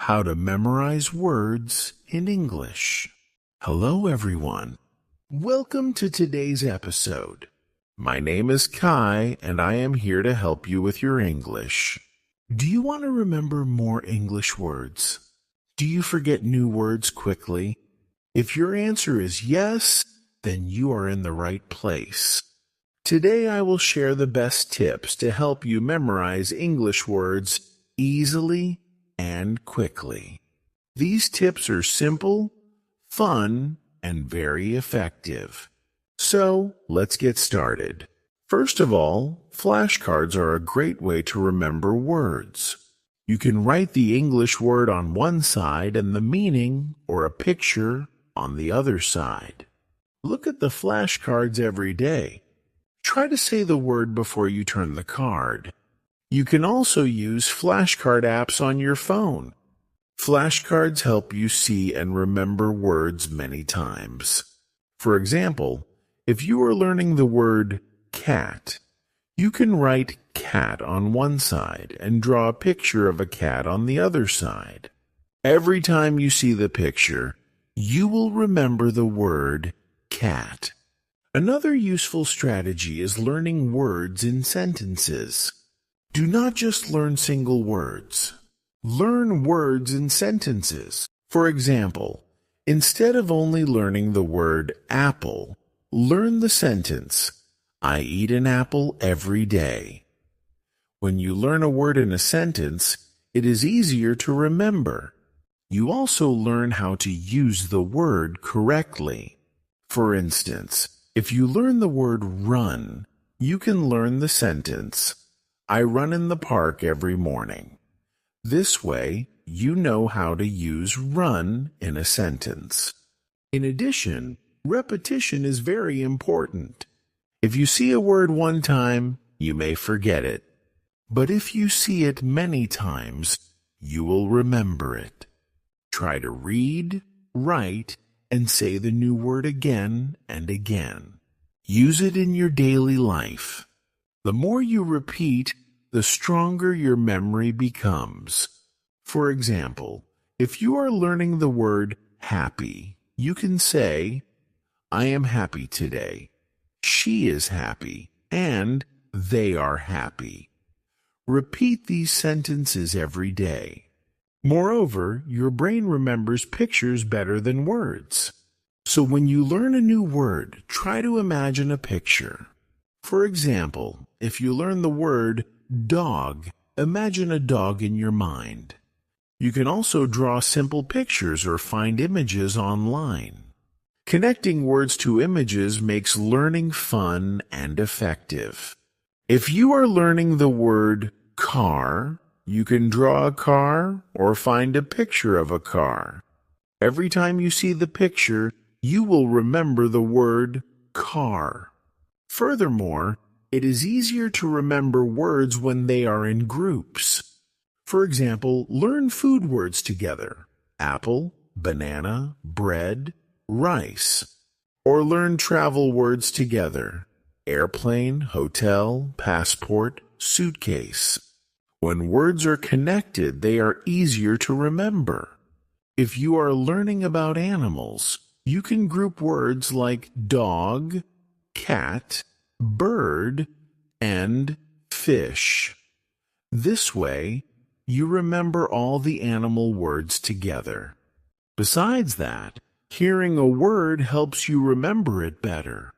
How to memorize words in English. Hello, everyone. Welcome to today's episode. My name is Kai, and I am here to help you with your English. Do you want to remember more English words? Do you forget new words quickly? If your answer is yes, then you are in the right place. Today I will share the best tips to help you memorize English words easily and quickly. These tips are simple, fun, and very effective. So, let's get started. First of all, flashcards are a great way to remember words. You can write the English word on one side and the meaning or a picture on the other side. Look at the flashcards every day. Try to say the word before you turn the card. You can also use flashcard apps on your phone. Flashcards help you see and remember words many times. For example, if you are learning the word cat, you can write cat on one side and draw a picture of a cat on the other side. Every time you see the picture, you will remember the word cat. Another useful strategy is learning words in sentences. Do not just learn single words. Learn words in sentences. For example, instead of only learning the word apple, learn the sentence, I eat an apple every day. When you learn a word in a sentence, it is easier to remember. You also learn how to use the word correctly. For instance, if you learn the word run, you can learn the sentence, I run in the park every morning. This way, you know how to use run in a sentence. In addition, repetition is very important. If you see a word one time, you may forget it. But if you see it many times, you will remember it. Try to read, write, and say the new word again and again. Use it in your daily life. The more you repeat, the stronger your memory becomes. For example, if you are learning the word happy, you can say, I am happy today, she is happy, and they are happy. Repeat these sentences every day. Moreover, your brain remembers pictures better than words. So when you learn a new word, try to imagine a picture. For example, if you learn the word dog, imagine a dog in your mind. You can also draw simple pictures or find images online. Connecting words to images makes learning fun and effective. If you are learning the word car, you can draw a car or find a picture of a car. Every time you see the picture, you will remember the word car. Furthermore, it is easier to remember words when they are in groups. For example, learn food words together, apple, banana, bread, rice. Or learn travel words together, airplane, hotel, passport, suitcase. When words are connected, they are easier to remember. If you are learning about animals, you can group words like dog, cat, bird, and fish. This way, you remember all the animal words together. Besides that, hearing a word helps you remember it better.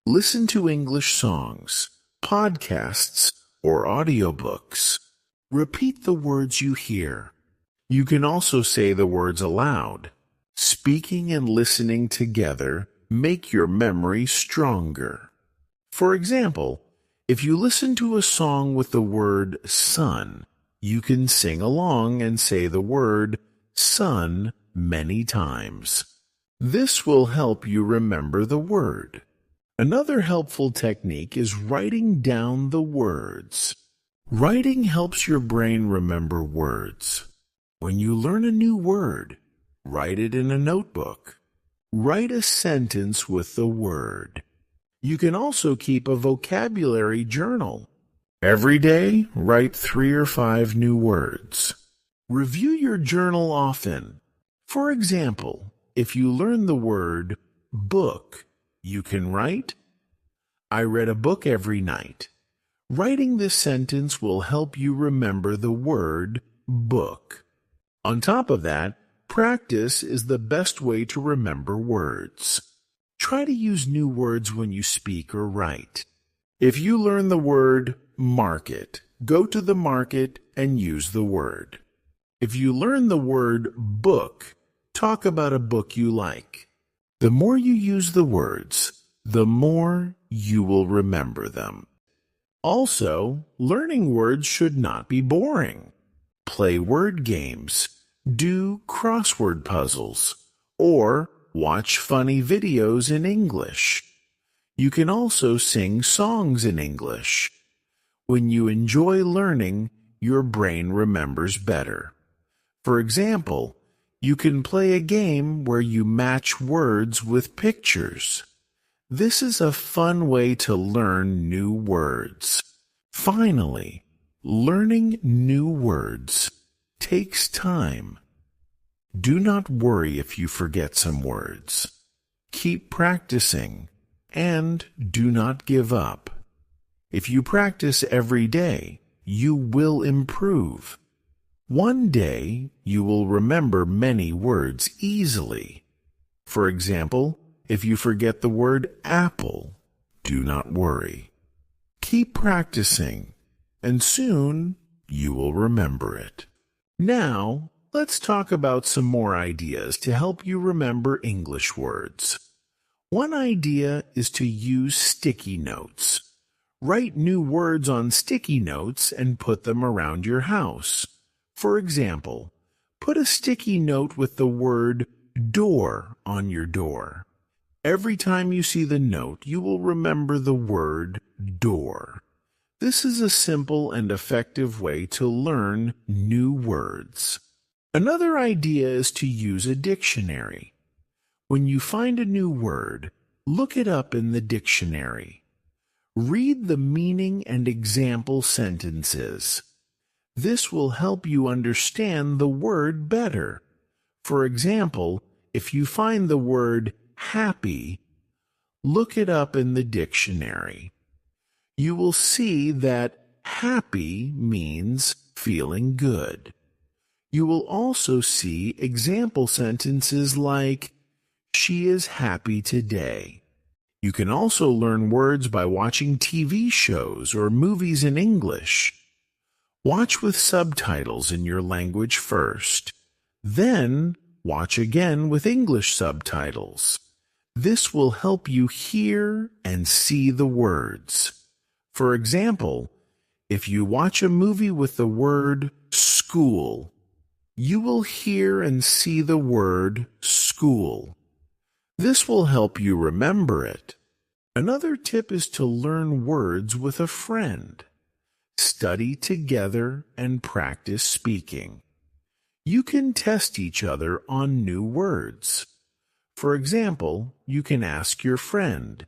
Listen to English songs, podcasts, or audiobooks. Repeat the words you hear. You can also say the words aloud. Speaking and listening together make your memory stronger. For example, if you listen to a song with the word sun, you can sing along and say the word sun many times. This will help you remember the word. Another helpful technique is writing down the words. Writing helps your brain remember words. When you learn a new word, write it in a notebook. Write a sentence with the word. You can also keep a vocabulary journal. Every day, write 3 or 5 new words. Review your journal often. For example, if you learn the word book, you can write, I read a book every night. Writing this sentence will help you remember the word book. On top of that, practice is the best way to remember words. Try to use new words when you speak or write. If you learn the word market, go to the market and use the word. If you learn the word book, talk about a book you like. The more you use the words, the more you will remember them. Also, learning words should not be boring. Play word games, do crossword puzzles, or watch funny videos in English. You can also sing songs in English. When you enjoy learning, your brain remembers better. For example, you can play a game where you match words with pictures. This is a fun way to learn new words. Finally, learning new words takes time. Do not worry if you forget some words. Keep practicing and do not give up. If you practice every day, you will improve. One day, you will remember many words easily. For example, if you forget the word apple, do not worry. Keep practicing, and soon you will remember it. Now, let's talk about some more ideas to help you remember English words. One idea is to use sticky notes. Write new words on sticky notes and put them around your house. For example, put a sticky note with the word door on your door. Every time you see the note, you will remember the word door. This is a simple and effective way to learn new words. Another idea is to use a dictionary. When you find a new word, look it up in the dictionary. Read the meaning and example sentences. This will help you understand the word better. For example, if you find the word happy, look it up in the dictionary. You will see that happy means feeling good. You will also see example sentences like, she is happy today. You can also learn words by watching TV shows or movies in English. Watch with subtitles in your language first. Then, watch again with English subtitles. This will help you hear and see the words. For example, if you watch a movie with the word school, you will hear and see the word school. This will help you remember it. Another tip is to learn words with a friend. Study together and practice speaking. You can test each other on new words. For example, you can ask your friend,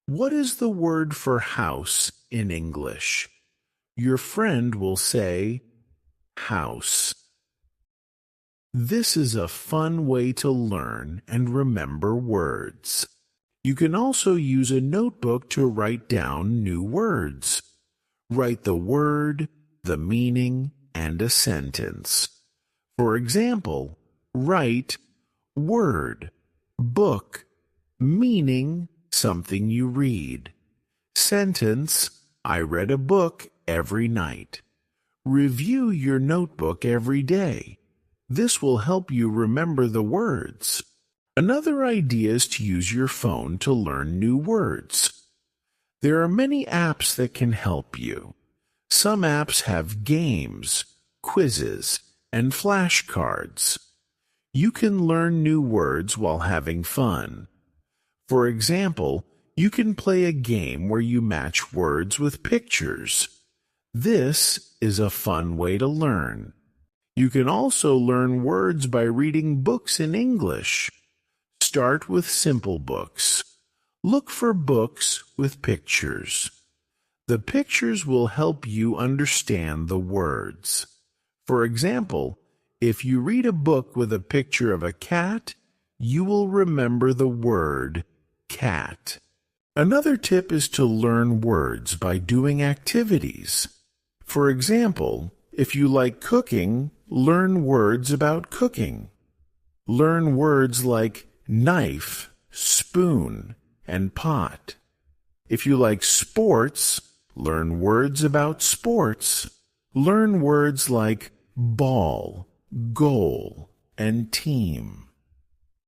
what is the word for house in English? Your friend will say, house. This is a fun way to learn and remember words. You can also use a notebook to write down new words. Write the word, the meaning, and a sentence. For example, write word, book, meaning, something you read. Sentence, I read a book every night. Review your notebook every day. This will help you remember the words. Another idea is to use your phone to learn new words. There are many apps that can help you. Some apps have games, quizzes, and flashcards. You can learn new words while having fun. For example, you can play a game where you match words with pictures. This is a fun way to learn. You can also learn words by reading books in English. Start with simple books. Look for books with pictures. The pictures will help you understand the words. For example, if you read a book with a picture of a cat, you will remember the word cat. Another tip is to learn words by doing activities. For example, if you like cooking, learn words about cooking. Learn words like knife, spoon, and pot. If you like sports, learn words about sports. Learn words like ball, goal, and team.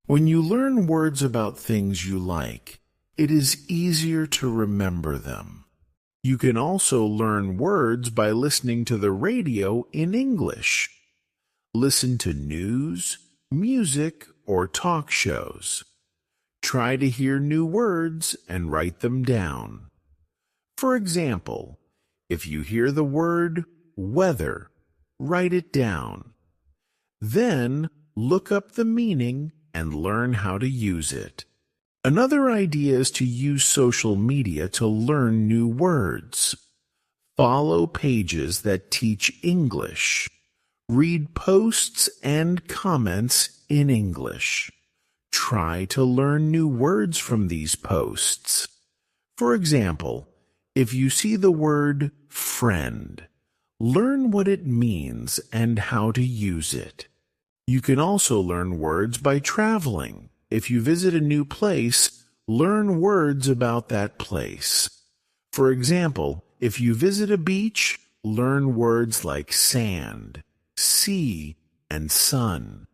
When you learn words about things you like, it is easier to remember them. You can also learn words by listening to the radio in English. Listen to news, music, or talk shows. Try to hear new words and write them down. For example, if you hear the word weather, write it down. Then look up the meaning and learn how to use it. Another idea is to use social media to learn new words. Follow pages that teach English. Read posts and comments in English. Try to learn new words from these posts. For example, if you see the word friend, learn what it means and how to use it. You can also learn words by traveling. If you visit a new place, learn words about that place. For example, if you visit a beach, learn words like sand, sea, and sun.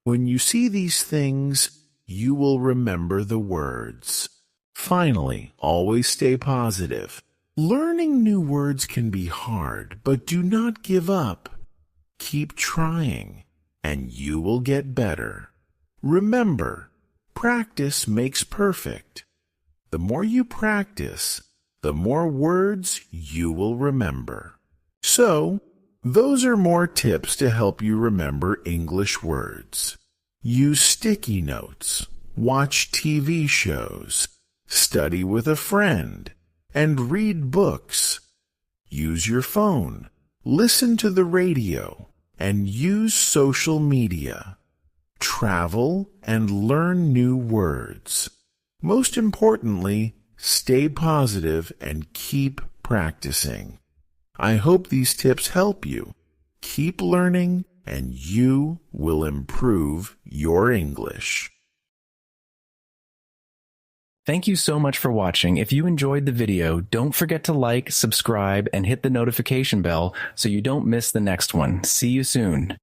When you see these things, you will remember the words. Finally, always stay positive. Learning new words can be hard, but do not give up. Keep trying, and you will get better. Remember, practice makes perfect. The more you practice, the more words you will remember. So, those are more tips to help you remember English words. Use sticky notes, watch TV shows, study with a friend, and read books. Use your phone, listen to the radio, and use social media. Travel and learn new words. Most importantly, stay positive and keep practicing. I hope these tips help you. Keep learning, and you will improve your English. Thank you so much for watching. If you enjoyed the video, don't forget to like, subscribe, and hit the notification bell so you don't miss the next one. See you soon.